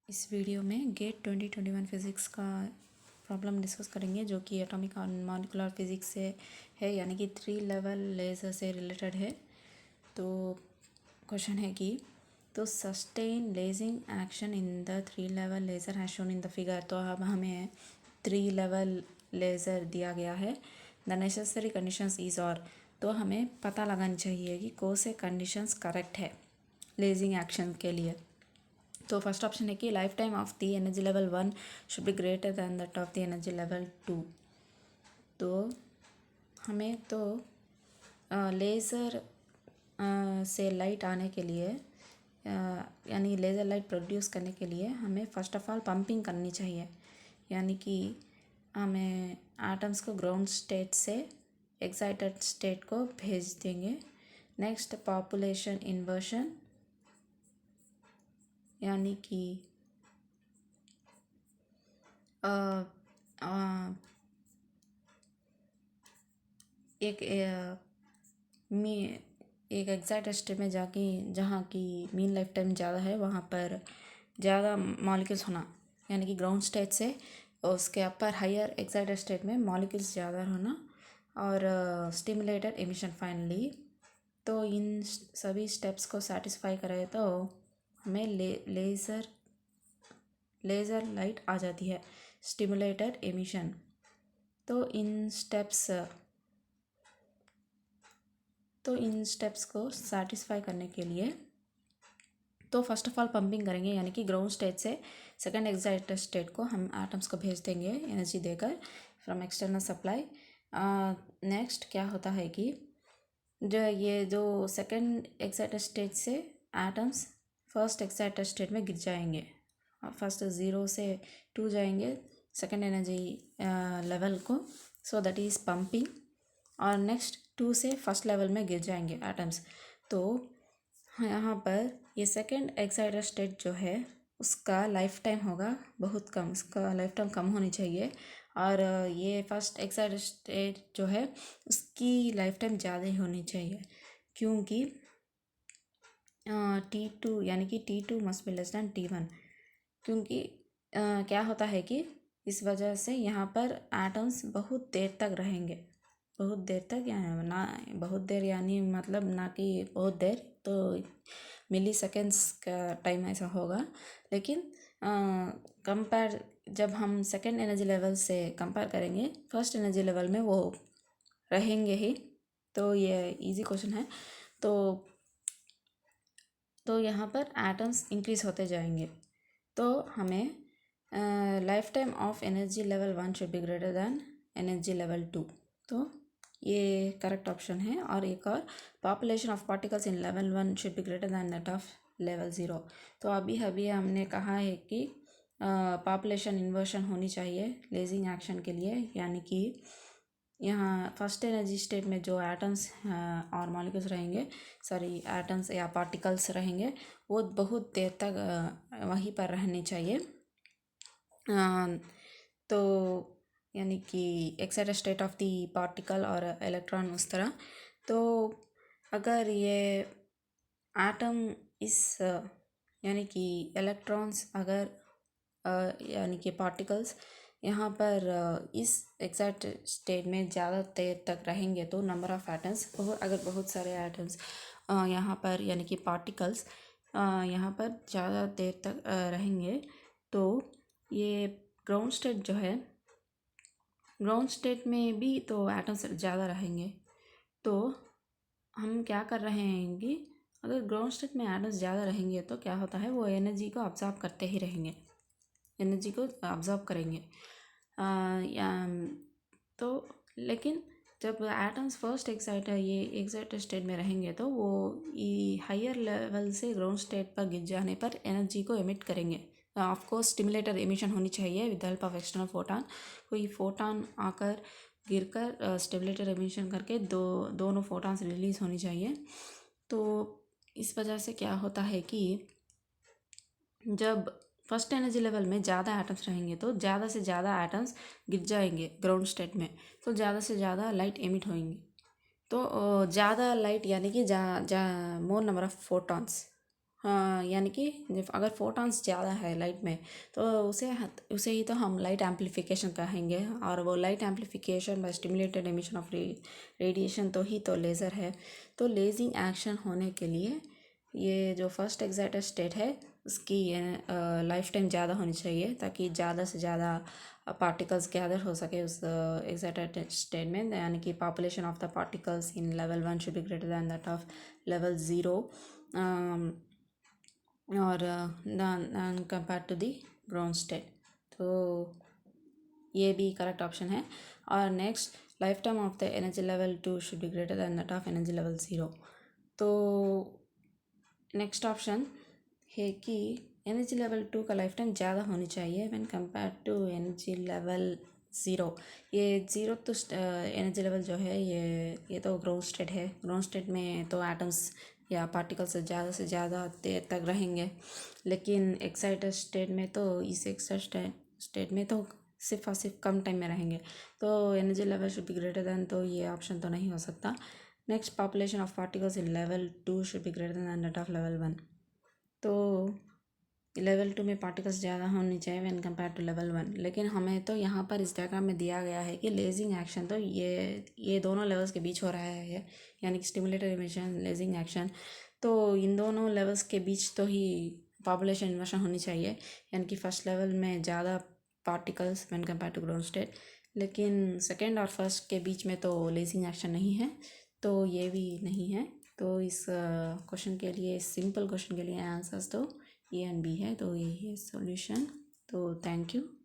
इस वीडियो में gate 2021 physics का प्रॉब्लम डिस्कस करेंगे जो कि एटॉमिक और मॉलिक्यूलर फिज़िक्स से है, यानी कि 3 लेवल लेज़र से रिलेटेड है। तो क्वेश्चन है कि तो sustain lazing action in the 3 level laser has shown in the figure. तो अब हमें 3 लेवल लेज़र दिया गया है। द नेसेसरी कंडीशंस इज़ और तो हमें पता लगानी चाहिए कि कौन से कंडीशंस करेक्ट है लेजिंग एक्शन के लिए। तो फर्स्ट ऑप्शन है कि life time of the energy level 1 should be greater than that of the energy level 2। तो हमें तो लेज़र से लाइट आने के लिए यानी लेज़र लाइट प्रोड्यूस करने के लिए हमें फ़र्स्ट ऑफ ऑल पंपिंग करनी चाहिए, यानी कि हमें एटम्स को ग्राउंड स्टेट से एक्साइटेड स्टेट को भेज देंगे। नेक्स्ट पॉपुलेशन इन्वर्शन, यानी कि एक एग्जैक्ट स्टेट में जाके जहाँ की मीन लाइफ टाइम ज़्यादा है वहाँ पर ज़्यादा मॉलिक्यूल्स होना, यानी कि ग्राउंड स्टेट से उसके अपर हायर एक्साइटेड स्टेट में मॉलिक्यूल्स ज़्यादा होना और स्टिमुलेटेड एमिशन फाइनली। तो इन सभी स्टेप्स को सेटिस्फाई करें तो हमें लेज़र लाइट आ जाती है, स्टिमुलेटेड एमिशन। तो इन स्टेप्स को सेटिस्फाई करने के लिए तो फर्स्ट ऑफ ऑल पंपिंग करेंगे, यानी कि ग्राउंड स्टेट से सेकंड एक्साइटेड स्टेट को हम एटम्स को भेज देंगे एनर्जी देकर फ्रॉम एक्सटर्नल सप्लाई। नेक्स्ट क्या होता है कि जो सेकंड एक्साइटेड स्टेट से एटम्स फर्स्ट एक्साइटेड स्टेट में गिर जाएंगे। फर्स्ट 0 से 2 जाएंगे सेकंड एनर्जी लेवल को, सो दैट इज़ पंपिंग। और नेक्स्ट 2 से फर्स्ट लेवल में गिर जाएंगे एटम्स। तो यहाँ पर ये सेकंड एक्साइटेड स्टेट जो है उसका लाइफ टाइम होगा बहुत कम, उसका लाइफ टाइम कम होनी चाहिए। और ये फर्स्ट एक्साइटेड स्टेट जो है उसकी लाइफ टाइम ज़्यादा ही होनी चाहिए, क्योंकि T2 यानी कि T2 must be less than T1। क्योंकि क्या होता है कि इस वजह से यहाँ पर एटम्स बहुत देर तक रहेंगे, बहुत देर तक, यानी ना बहुत देर यानी मतलब ना कि बहुत देर, तो मिली सेकेंड्स का टाइम ऐसा होगा। लेकिन कंपेयर जब हम सेकेंड एनर्जी लेवल से कंपेयर करेंगे फर्स्ट एनर्जी लेवल में वो रहेंगे ही। तो ये इजी क्वेश्चन है। तो यहाँ पर एटम्स इंक्रीज होते जाएंगे। तो हमें life time of energy level 1 should be greater than energy level 2। तो ये करेक्ट ऑप्शन है। और एक और, population of particles in level 1 should be greater than that of level 0। तो अभी हमने कहा है कि पॉपुलेशन इन्वर्शन होनी चाहिए लेजिंग एक्शन के लिए, यानी कि यहाँ फर्स्ट एनर्जी स्टेट में जो एटम्स और मॉलिक्यूल्स रहेंगे, सॉरी एटम्स या पार्टिकल्स रहेंगे, वो बहुत देर तक वहीं पर रहने चाहिए। तो यानी कि excited state of the particle और इलेक्ट्रॉन उस तरह। तो अगर ये एटम यानी कि इलेक्ट्रॉन्स अगर यानी कि पार्टिकल्स यहाँ पर इस एग्जैक्ट स्टेट में ज़्यादा देर तक रहेंगे तो नंबर ऑफ़ एटम्स अगर बहुत सारे एटम्स यहाँ पर यानी कि पार्टिकल्स यहाँ पर ज़्यादा देर तक रहेंगे तो ये ग्राउंड स्टेट जो है, ग्राउंड स्टेट में भी तो एटम्स ज़्यादा रहेंगे। तो हम क्या कर रहे हैं कि अगर ग्राउंड स्टेट में एटम्स ज़्यादा रहेंगे तो क्या होता है, वो एनर्जी को ऑब्जॉर्व करते ही रहेंगे, एनर्जी को ऑब्जॉर्व करेंगे। तो लेकिन जब एटम्स फर्स्ट एक्साइटेड स्टेट में रहेंगे तो वो हायर लेवल से ग्राउंड स्टेट पर गिर जाने पर एनर्जी को एमिट करेंगे। ऑफकोर्स स्टिमुलेटेड एमिशन होनी चाहिए with help of external photon. कोई फोटॉन आकर गिरकर स्टिमुलेटेड एमिशन करके दोनों फोटॉन्स रिलीज़ होनी चाहिए। तो इस वजह से क्या होता है कि जब फर्स्ट एनर्जी लेवल में ज़्यादा एटम्स रहेंगे तो ज़्यादा से ज़्यादा एटम्स गिर जाएंगे ग्राउंड स्टेट में, तो ज़्यादा से ज़्यादा लाइट एमिट होंगी। तो ज़्यादा लाइट यानी कि मोर नंबर ऑफ़ फोटॉन्स हाँ, यानी कि अगर फोटॉन्स ज़्यादा है लाइट में तो उसे ही तो हम लाइट एम्पलीफिकेशन कहेंगे। और वो light amplification by stimulated emission of radiation तो ही तो लेज़र है। तो लेजिंग एक्शन होने के लिए ये जो फर्स्ट एक्साइटेड स्टेट है उसकी लाइफ टाइम ज़्यादा होनी चाहिए, ताकि ज़्यादा से ज़्यादा पार्टिकल्स गैदर हो सके उस एक्साइटेड स्टेट में। यानी कि population of the particles in level 1 should be greater than that of level 0 और than compared to the ground state। तो ये भी करेक्ट ऑप्शन है। और next, life time of the energy level 2 should be greater than that of energy level 0। तो next option है कि energy level 2 का लाइफ टाइम ज़्यादा होनी चाहिए when compare to energy level 0। ये ज़ीरो तो एनर्जी लेवल जो है ये तो ग्राउंड स्टेट है। ग्राउंड स्टेट में तो एटम्स या पार्टिकल्स से ज़्यादा देर तक रहेंगे, लेकिन एक्साइटेड स्टेट में तो इस एक्साइटेड स्टेट में तो सिर्फ और सिर्फ कम टाइम में रहेंगे। तो energy level should be greater than, तो ये ऑप्शन तो नहीं हो सकता। Next, population of particles in level 2 should be greater than that of level 1। तो लेवल 2 में पार्टिकल्स ज़्यादा होनी चाहिए व्हेन कंपेयर टू लेवल 1, लेकिन हमें तो यहाँ पर इस डायग्राम में दिया गया है कि लेजिंग एक्शन तो ये दोनों लेवल्स के बीच हो रहा है, यानी कि स्टिमुलेटेड इमिशन, लेजिंग एक्शन। तो इन दोनों लेवल्स के बीच तो ही पॉपुलेशन इन्वर्शन होनी चाहिए, यानी कि फर्स्ट लेवल में ज़्यादा particles when compare to ground state, लेकिन सेकेंड और फर्स्ट के बीच में तो लेजिंग एक्शन नहीं है, तो ये भी नहीं है। तो इस क्वेश्चन के लिए, इस सिंपल क्वेश्चन के लिए आंसर्स तो ए एंड बी है, तो यही है सॉल्यूशन। तो थैंक यू।